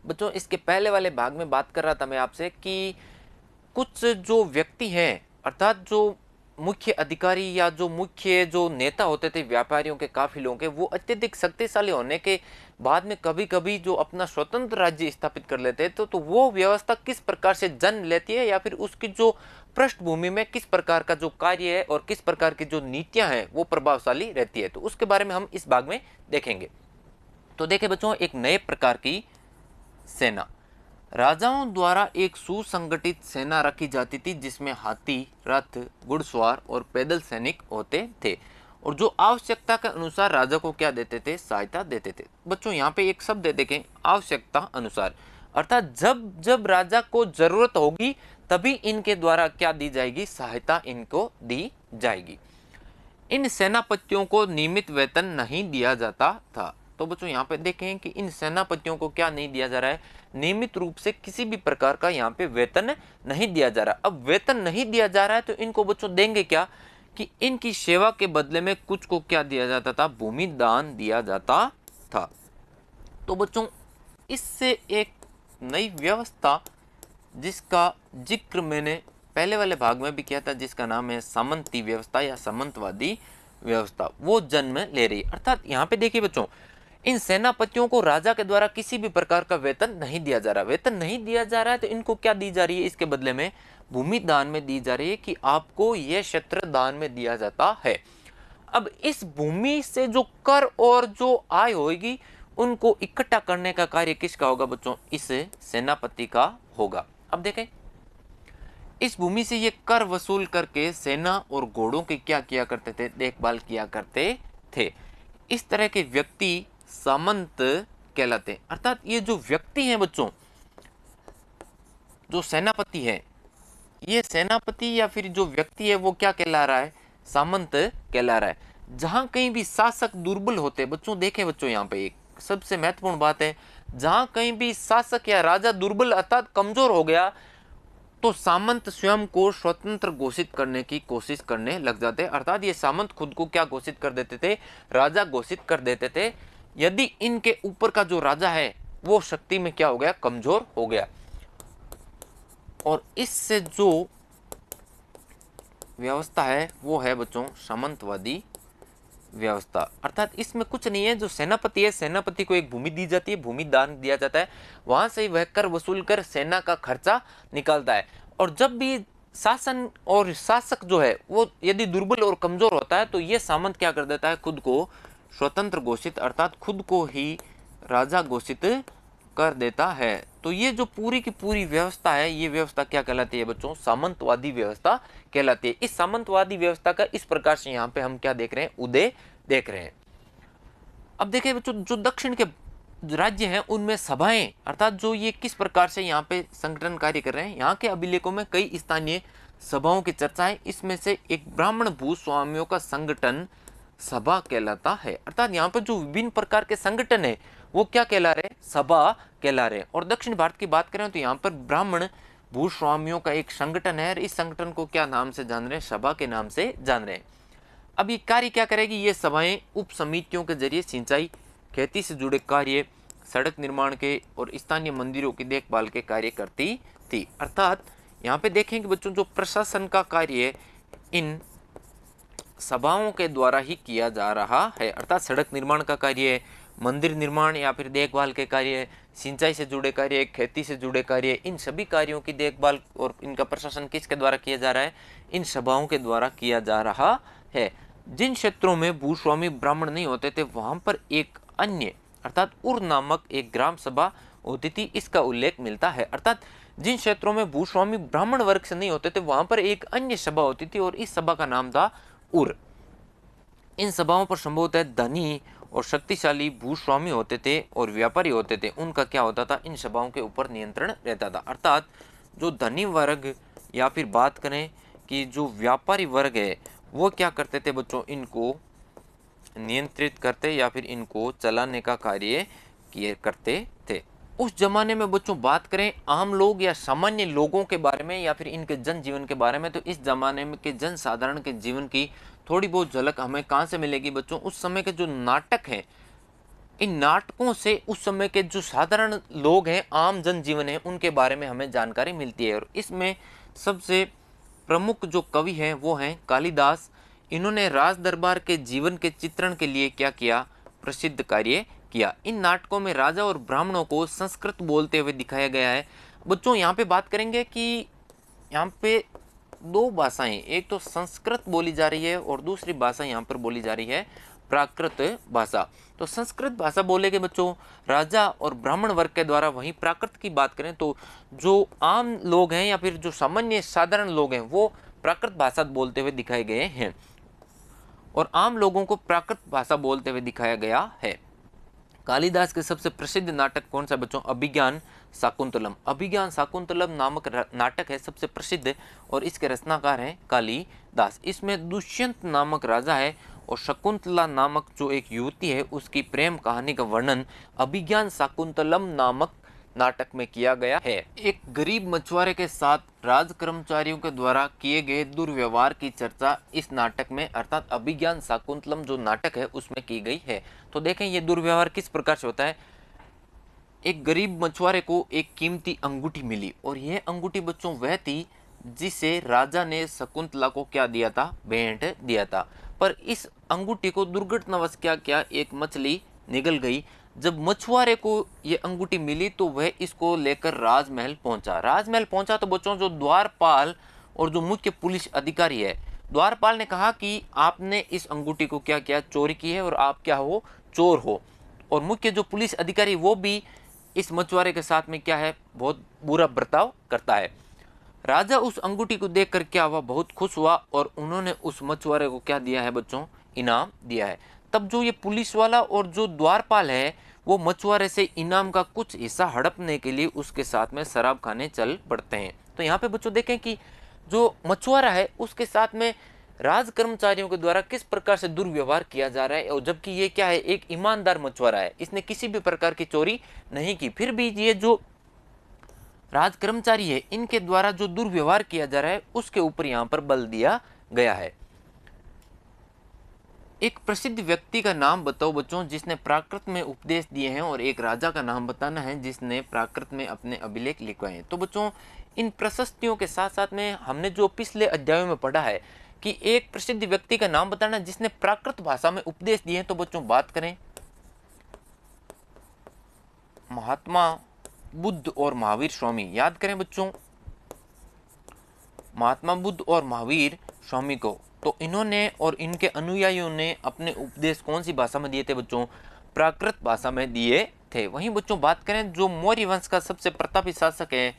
बच्चों इसके पहले वाले भाग में बात कर रहा था मैं आपसे कि कुछ जो व्यक्ति हैं अर्थात जो मुख्य अधिकारी या जो मुख्य जो नेता होते थे व्यापारियों के काफिलों के, वो अत्यधिक शक्तिशाली होने के बाद में कभी कभी जो अपना स्वतंत्र राज्य स्थापित कर लेते हैं तो वो व्यवस्था किस प्रकार से जन्म लेती है या फिर उसकी जो पृष्ठभूमि में किस प्रकार का जो कार्य है और किस प्रकार की जो नीतियां हैं वो प्रभावशाली रहती है, तो उसके बारे में हम इस भाग में देखेंगे। तो देखें बच्चों, एक नए प्रकार की सेना, राजाओं द्वारा एक सुसंगठित सेना रखी जाती थी जिसमें हाथी, रथ, घुड़सवार और पैदल सैनिक होते थे और जो आवश्यकता के अनुसार राजा को क्या देते थे, सहायता देते थे। बच्चों यहाँ पे एक शब्द देखें, आवश्यकता अनुसार, अर्थात जब जब राजा को जरूरत होगी तभी इनके द्वारा क्या दी जाएगी, सहायता इनको दी जाएगी। इन सेनापतियों को नियमित वेतन नहीं दिया जाता था। तो बच्चों यहाँ पे देखें कि इन सेनापतियों को क्या नहीं दिया जा रहा है, नियमित रूप से किसी भी प्रकार का यहाँ पे वेतन नहीं दिया जा रहा। अब वेतन नहीं दिया जा रहा है तो इनको बच्चों देंगे क्या, कि इनकी सेवा के बदले में कुछ को क्या दिया जाता था, भूमि दान दिया जाता था। तो बच्चों इससे एक नई व्यवस्था जिसका जिक्र मैंने पहले वाले भाग में भी किया था, जिसका नाम है सामंती व्यवस्था या सामंतवादी व्यवस्था, वो जन्म ले रही है। अर्थात यहाँ पे देखिए बच्चों, इन सेनापतियों को राजा के द्वारा किसी भी प्रकार का वेतन नहीं दिया जा रहा। वेतन नहीं दिया जा रहा है तो इनको क्या दी जा रही है, इसके बदले में भूमि दान में दी जा रही है कि आपको यह क्षेत्र दान में दिया जाता है। अब इस भूमि से जो कर और जो आय होगी उनको इकट्ठा करने का कार्य किसका होगा बच्चों, इस सेनापति का होगा। अब देखें, इस भूमि से ये कर वसूल करके सेना और घोड़ों की क्या किया करते थे, देखभाल किया करते थे। इस तरह के व्यक्ति सामंत कहलाते हैं। अर्थात ये जो व्यक्ति हैं बच्चों, जो सेनापति है, ये सेनापति या फिर जो व्यक्ति है वो क्या कहला रहा है, सामंत कहला रहा है। जहां कहीं भी शासक दुर्बल होते, बच्चों देखें बच्चों यहाँ पे एक सबसे महत्वपूर्ण बात है, जहां कहीं भी शासक या राजा दुर्बल अर्थात कमजोर हो गया तो सामंत स्वयं को स्वतंत्र घोषित करने की कोशिश करने लग जाते। अर्थात ये सामंत खुद को क्या घोषित कर देते थे, राजा घोषित कर देते थे, यदि इनके ऊपर का जो राजा है वो शक्ति में क्या हो गया, कमजोर हो गया। और इससे जो व्यवस्था है वो है बच्चों सामंतवादी व्यवस्था। अर्थात इसमें कुछ नहीं है, जो सेनापति है, सेनापति को एक भूमि दी जाती है, भूमि दान दिया जाता है, वहां से वह कर वसूल कर सेना का खर्चा निकालता है। और जब भी शासन और शासक जो है वो यदि दुर्बल और कमजोर होता है तो ये सामंत क्या कर देता है, खुद को स्वतंत्र घोषित अर्थात खुद को ही राजा घोषित कर देता है। तो ये जो पूरी की पूरी व्यवस्था है, ये व्यवस्था क्या कहलाती है बच्चों, सामंतवादी व्यवस्था कहलाती है। इस सामंतवादी व्यवस्था का इस प्रकार से यहाँ पे हम क्या देख रहे हैं, उदय देख रहे हैं। अब देखिए बच्चों, जो दक्षिण के राज्य हैं उनमें सभाएं अर्थात जो ये किस प्रकार से यहाँ पे संगठन कार्य कर रहे हैं, यहाँ के अभिलेखों में कई स्थानीय सभाओं की चर्चा है। इसमें से एक ब्राह्मण भूस्वामियों का संगठन सभा कहलाता है। अर्थात यहाँ पर जो विभिन्न प्रकार के संगठन है वो क्या कहला रहे, सभा कहला रहे। और दक्षिण भारत की बात करें तो यहाँ पर ब्राह्मण भूस्वामियों का एक संगठन है और इस संगठन को क्या नाम से जान रहे हैं, सभा के नाम से जान रहे हैं। अब ये कार्य क्या करेगी, ये सभाएं उप समितियों के जरिए सिंचाई, खेती से जुड़े कार्य, सड़क निर्माण के और स्थानीय मंदिरों की देखभाल के कार्य करती थी। अर्थात यहाँ पे देखेंगे बच्चों, जो प्रशासन का कार्य इन सभाओं के द्वारा ही किया जा रहा है। अर्थात सड़क निर्माण का कार्य, मंदिर निर्माण या फिर देखभाल के कार्य, सिंचाई से जुड़े कार्य, खेती से जुड़े कार्य, इन सभी कार्यों की देखभाल और इनका प्रशासन किसके द्वारा किया जा रहा है, इन सभाओं के द्वारा किया जा रहा है। जिन क्षेत्रों में भूस्वामी ब्राह्मण नहीं होते थे वहां पर एक अन्य अर्थात उर नामक एक ग्राम सभा होती थी, इसका उल्लेख मिलता है। अर्थात जिन क्षेत्रों में भूस्वामी ब्राह्मण वर्ग से नहीं होते थे वहां पर एक अन्य सभा होती थी और इस सभा का नाम था उर। इन सभाओं पर संभवतः धनी और शक्तिशाली भूस्वामी होते थे और व्यापारी होते थे, उनका क्या होता था, इन सभाओं के ऊपर नियंत्रण रहता था। अर्थात जो धनी वर्ग या फिर बात करें कि जो व्यापारी वर्ग है वो क्या करते थे बच्चों, इनको नियंत्रित करते या फिर इनको चलाने का कार्य किए करते थे। उस जमाने में बच्चों बात करें आम लोग या सामान्य लोगों के बारे में या फिर इनके जन जीवन के बारे में, तो इस जमाने में के जन साधारण के जीवन की थोड़ी बहुत झलक हमें कहाँ से मिलेगी बच्चों, उस समय के जो नाटक हैं इन नाटकों से उस समय के जो साधारण लोग हैं, आम जनजीवन है, उनके बारे में हमें जानकारी मिलती है। और इसमें सबसे प्रमुख जो कवि हैं वो हैं कालिदास। इन्होंने राज दरबार के जीवन के चित्रण के लिए क्या किया, प्रसिद्ध कार्य किया। इन नाटकों में राजा और ब्राह्मणों को संस्कृत बोलते हुए दिखाया गया है। बच्चों यहाँ पे बात करेंगे कि यहाँ पे दो भाषाएं, एक तो संस्कृत बोली जा रही है और दूसरी भाषा यहाँ पर बोली जा रही है प्राकृत भाषा। तो संस्कृत भाषा बोलेंगे बच्चों राजा और ब्राह्मण वर्ग के द्वारा। वहीं प्राकृत की बात करें तो जो आम लोग हैं या फिर जो सामान्य साधारण लोग हैं वो प्राकृत भाषा बोलते हुए दिखाए गए हैं और आम लोगों को प्राकृत भाषा बोलते हुए दिखाया गया है। कालिदास के सबसे प्रसिद्ध नाटक कौन सा बच्चों, अभिज्ञान शाकुंतलम। अभिज्ञान शाकुंतलम नामक नाटक है सबसे प्रसिद्ध और इसके रचनाकार हैं कालिदास। इसमें दुष्यंत नामक राजा है और शकुंतला नामक जो एक युवती है उसकी प्रेम कहानी का वर्णन अभिज्ञान शाकुंतलम नामक नाटक में किया गया है। एक गरीब मछुआरे के साथ राज कर्मचारियों के द्वारा किए गए दुर्व्यवहार की चर्चा इस नाटक में अर्थात अभिज्ञान शाकुंतलम जो नाटक है उसमें की गई है। तो देखें ये दुर्व्यवहार किस प्रकार से होता है। एक गरीब मछुआरे को एक कीमती अंगूठी मिली और यह अंगूठी बच्चों वह थी जिसे राजा ने शकुंतला को क्या दिया था, भेंट दिया था। पर इस अंगूठी को दुर्घटनावश क्या किया, एक मछली निगल गई। जब मछुआरे को ये अंगूठी मिली तो वह इसको लेकर राजमहल पहुंचा। राजमहल पहुंचा तो बच्चों जो द्वारपाल और जो मुख्य पुलिस अधिकारी है, द्वारपाल ने कहा कि आपने इस अंगूठी को क्या किया, चोरी की है और आप क्या हो, चोर हो। और मुख्य जो पुलिस अधिकारी वो भी इस मछुआरे के साथ में क्या है, बहुत बुरा बर्ताव करता है। राजा उस अंगूठी को देखकर क्या हुआ, बहुत खुश हुआ और उन्होंने उस मछुआरे को क्या दिया है बच्चों, इनाम दिया है। तब जो ये पुलिस वाला और जो द्वारपाल है वो मछुआरे से इनाम का कुछ हिस्सा हड़पने के लिए उसके साथ में शराब खाने चल पड़ते हैं। तो यहाँ पे बच्चों देखें कि जो मछुआरा है उसके साथ में राज कर्मचारियों के द्वारा किस प्रकार से दुर्व्यवहार किया जा रहा है। और जबकि ये क्या है, एक ईमानदार मछुआरा है, इसने किसी भी प्रकार की चोरी नहीं की, फिर भी ये जो राज कर्मचारी है इनके द्वारा जो दुर्व्यवहार किया जा रहा है उसके ऊपर यहाँ पर बल दिया गया है। एक प्रसिद्ध व्यक्ति का नाम बताओ बच्चों जिसने प्राकृत में उपदेश दिए हैं और एक राजा का नाम बताना है जिसने प्राकृत में अपने अभिलेख लिखवाए हैं। तो बच्चों इन प्रशस्तियों के साथ साथ में हमने जो पिछले अध्यायों में पढ़ा है कि एक प्रसिद्ध व्यक्ति का नाम बताना है जिसने प्राकृत भाषा में उपदेश दिए हैं। तो बच्चों बात करें महात्मा बुद्ध और महावीर स्वामी। याद करें बच्चों महात्मा बुद्ध और महावीर स्वामी को, तो इन्होंने और इनके अनुयायियों ने अपने उपदेश कौन सी भाषा में दिए थे बच्चों, प्राकृत भाषा में दिए थे। वहीं बच्चों बात करें जो मौर्य वंश का सबसे प्रतापी शासक है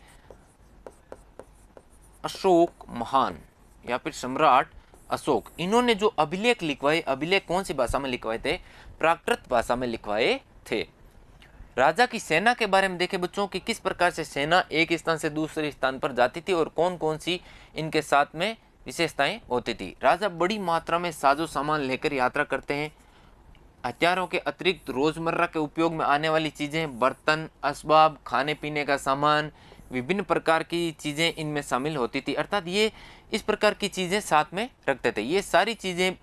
अशोक महान या फिर सम्राट अशोक, इन्होंने जो अभिलेख लिखवाए, अभिलेख कौन सी भाषा में लिखवाए थे, प्राकृत भाषा में लिखवाए थे। राजा की सेना के बारे में देखें बच्चों कि किस प्रकार से सेना एक स्थान से दूसरे स्थान पर जाती थी और कौन कौन सी इनके साथ में विशेषताएं होती थी। राजा बड़ी मात्रा में साजो सामान लेकर यात्रा करते हैं। हथियारों के अतिरिक्त रोजमर्रा के उपयोग में आने वाली चीजें, बर्तन, असबाब, खाने पीने का सामान, विभिन्न प्रकार की चीजें इनमें शामिल होती थी। अर्थात ये इस प्रकार की चीजें साथ में रखते थे। ये सारी चीजें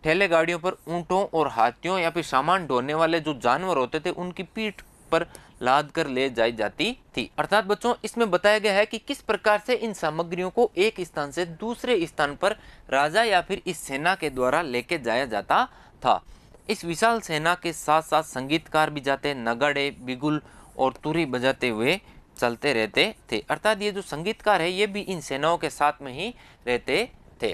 ठेले गाड़ियों पर ऊंटों और हाथियों या फिर सामान ढोने वाले जो जानवर होते थे उनकी पीठ पर लाद कर ले जाई जाती थी। अर्थात बच्चों इसमें बताया गया है कि किस प्रकार से इन सामग्रियों को एक स्थान से दूसरे स्थान पर राजा या फिर इस सेना के द्वारा लेके जाया जाता था। इस विशाल सेना के साथ साथ संगीतकार भी जाते, नगाड़े, बिगुल और तुरी बजाते हुए चलते रहते थे। अर्थात ये जो संगीतकार है ये भी इन सेनाओं के साथ में ही रहते थे।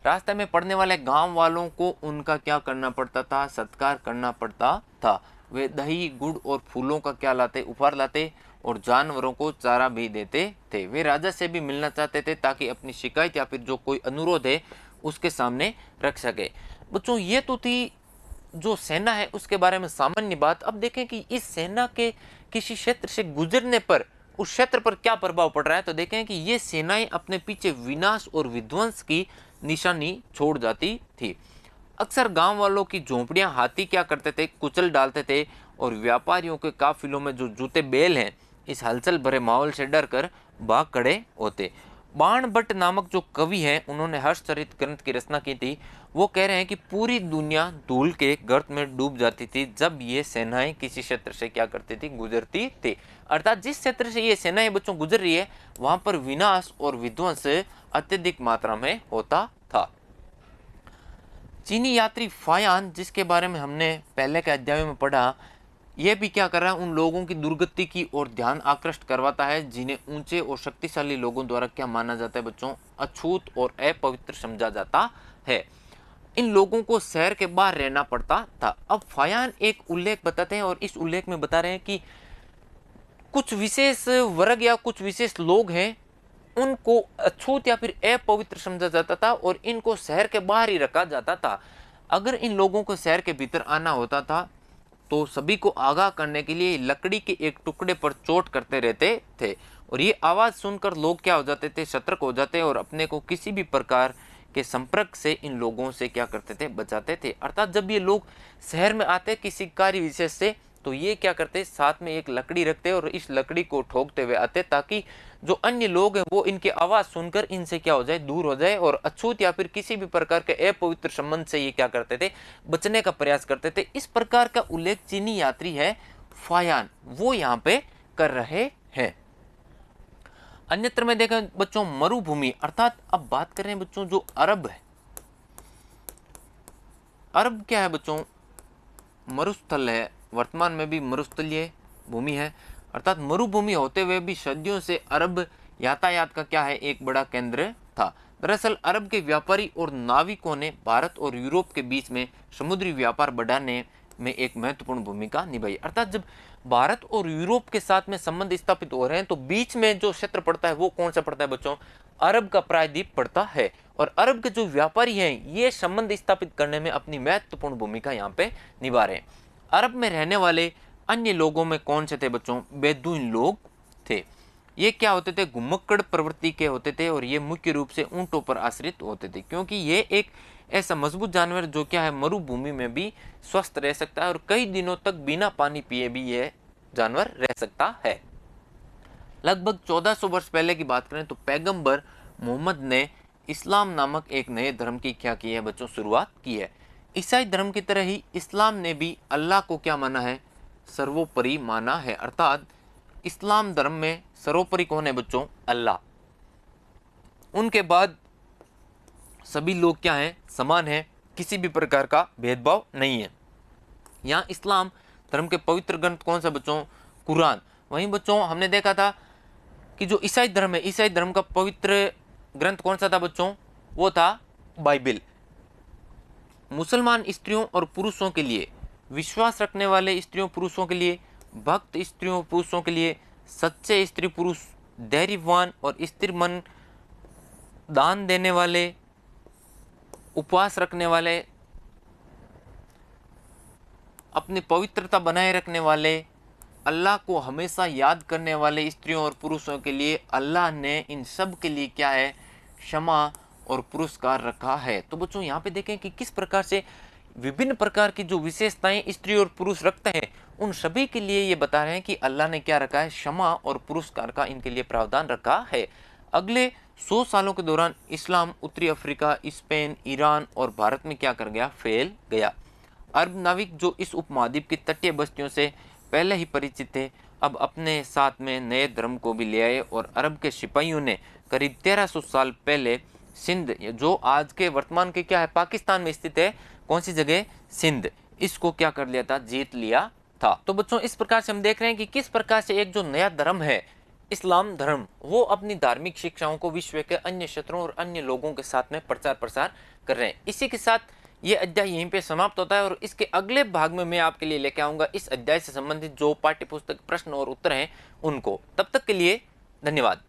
रास्ते में पड़ने वाले गांव वालों को उनका क्या करना पड़ता था, सत्कार करना पड़ता था। वे दही, गुड़ और फूलों का क्या लाते, उपहार लाते और जानवरों को चारा भी देते थे। वे राजा से भी मिलना चाहते थे ताकि अपनी शिकायत या फिर जो कोई अनुरोध है उसके सामने रख सके। बच्चों ये तो थी जो सेना है उसके बारे में सामान्य बात। अब देखें कि इस सेना के किसी क्षेत्र से गुजरने पर उस क्षेत्र पर क्या प्रभाव पड़ रहा है। तो देखें कि ये सेनाएं अपने पीछे विनाश और विध्वंस की निशानी छोड़ जाती थी। अक्सर गांव वालों की झोंपड़ियां हाथी क्या करते थे, कुचल डालते थे और व्यापारियों के काफिलों में जो जूते बैल हैं इस हलचल भरे माहौल से डरकर भाग खड़े होते। बाण भट्ट नामक जो कवि हैं उन्होंने हर्षचरित ग्रंथ की रचना की थी वो कह रहे हैं कि पूरी दुनिया धूल के गर्त में डूब जाती थी जब ये सेनाएं किसी क्षेत्र से क्या करती थी, गुजरती थी। अर्थात जिस क्षेत्र से ये सेनाएं बच्चों गुजर रही है वहां पर विनाश और विध्वंस अत्यधिक मात्रा में होता था। चीनी यात्री फायान, जिसके बारे में हमने पहले के अध्याय में पढ़ा, यह भी क्या कर रहा है, उन लोगों की दुर्गति की ओर ध्यान आकृष्ट करवाता है जिन्हें ऊंचे और शक्तिशाली लोगों द्वारा क्या माना जाता है बच्चों, अछूत और अपवित्र समझा जाता है। इन लोगों को शहर के बाहर रहना पड़ता था। अब फायान एक उल्लेख बताते हैं और इस उल्लेख में बता रहे हैं कि कुछ विशेष वर्ग या कुछ विशेष लोग हैं, उनको अछूत या फिर अपवित्र समझा जाता था और इनको शहर के बाहर ही रखा जाता था। अगर इन लोगों को शहर के भीतर आना होता था तो सभी को आगाह करने के लिए लकड़ी के एक टुकड़े पर चोट करते रहते थे और ये आवाज सुनकर लोग क्या हो जाते थे, सतर्क हो जाते और अपने को किसी भी प्रकार के संपर्क से इन लोगों से क्या करते थे, बचाते थे। अर्थात जब ये लोग शहर में आते किसी कार्य विशेष से तो ये क्या करते, साथ में एक लकड़ी रखते और इस लकड़ी को ठोकते हुए आते ताकि जो अन्य लोग हैं वो इनकी आवाज सुनकर इनसे क्या हो जाए, दूर हो जाए और अछूत या फिर किसी भी प्रकार के अपवित्र संबंध से ये क्या करते थे, बचने का प्रयास करते थे। इस प्रकार का उल्लेख चीनी यात्री है फायान वो यहाँ पे कर रहे हैं। अन्यत्र में देखें बच्चों मरुभूमि, अर्थात अब बात कर रहे हैं बच्चों जो अरब है। अरब क्या है बच्चों, मरुस्थल है, वर्तमान में भी मरुस्थलीय भूमि है। अर्थात मरुभूमि होते हुए भी सदियों से अरब यातायात का क्या है, एक बड़ा केंद्र था। दरअसल अरब के व्यापारी और नाविकों ने भारत और यूरोप के बीच में समुद्री व्यापार बढ़ाने में एक महत्वपूर्ण भूमिका निभाई। अर्थात जब भारत और यूरोप के साथ में संबंध स्थापित हो रहे हैं तो बीच में जो क्षेत्र पड़ता है वो कौन सा पड़ता है बच्चों, अरब का प्रायद्वीप पड़ता है। और अरब के जो व्यापारी हैं ये संबंध स्थापित करने में अपनी महत्वपूर्ण भूमिका यहाँ पे निभा रहे हैं। अरब में रहने वाले अन्य लोगों में कौन से थे बच्चों, बेदुइन लोग थे। ये क्या होते थे, घुमक्कड़ प्रवृत्ति के होते थे और ये मुख्य रूप से ऊंटों पर आश्रित होते थे क्योंकि ये एक ऐसा मजबूत जानवर जो क्या है मरुभूमि में भी स्वस्थ रह सकता है और कई दिनों तक बिना पानी पिए भी ये जानवर रह सकता है। लगभग 1400 वर्ष पहले की बात करें तो पैगंबर मोहम्मद ने इस्लाम नामक एक नए धर्म की क्या की है बच्चों, शुरुआत की है। ईसाई धर्म की तरह ही इस्लाम ने भी अल्लाह को क्या माना है, सर्वोपरि माना है। अर्थात इस्लाम धर्म में सर्वोपरि कौन है बच्चों, अल्लाह। उनके बाद सभी लोग क्या हैं, समान हैं, किसी भी प्रकार का भेदभाव नहीं है। यहाँ इस्लाम धर्म के पवित्र ग्रंथ कौन सा बच्चों, कुरान। वहीं बच्चों हमने देखा था कि जो ईसाई धर्म है, ईसाई धर्म का पवित्र ग्रंथ कौन सा था बच्चों, वो था बाइबिल। मुसलमान स्त्रियों और पुरुषों के लिए, विश्वास रखने वाले स्त्रियों पुरुषों के लिए, भक्त स्त्रियों पुरुषों के लिए, सच्चे स्त्री पुरुष, धैर्यवान और स्थिर मन, दान देने वाले, उपवास रखने वाले, अपनी पवित्रता बनाए रखने वाले, अल्लाह को हमेशा याद करने वाले स्त्रियों और पुरुषों के लिए अल्लाह ने इन सब के लिए क्या है, क्षमा और पुरस्कार रखा है। तो बच्चों यहाँ पे देखें कि किस प्रकार से विभिन्न प्रकार की जो विशेषताएं स्त्री और पुरुष रखते हैं उन सभी के लिए ये बता रहे हैं कि अल्लाह ने क्या रखा है, क्षमा और पुरस्कार का इनके लिए प्रावधान रखा है। अगले 100 सालों के दौरान इस्लाम उत्तरी अफ्रीका, स्पेन, ईरान और भारत में क्या कर गया, फैल गया। अरब नाविक जो इस उपमहाद्वीप की तटीय बस्तियों से पहले ही परिचित थे अब अपने साथ में नए धर्म को भी ले आए और अरब के सिपाहियों ने करीब 1300 साल पहले सिंध, जो आज के वर्तमान के क्या है पाकिस्तान में स्थित है, कौन सी जगह, सिंध, इसको क्या कर लिया था, जीत लिया था। तो बच्चों इस प्रकार से हम देख रहे हैं कि किस प्रकार से एक जो नया धर्म है इस्लाम धर्म, वो अपनी धार्मिक शिक्षाओं को विश्व के अन्य क्षेत्रों और अन्य लोगों के साथ में प्रचार प्रसार कर रहे हैं। इसी के साथ ये अध्याय यहीं पे समाप्त होता है और इसके अगले भाग में मैं आपके लिए लेके आऊंगा इस अध्याय से संबंधित जो पाठ्य पुस्तक प्रश्न और उत्तर हैं उनको। तब तक के लिए धन्यवाद।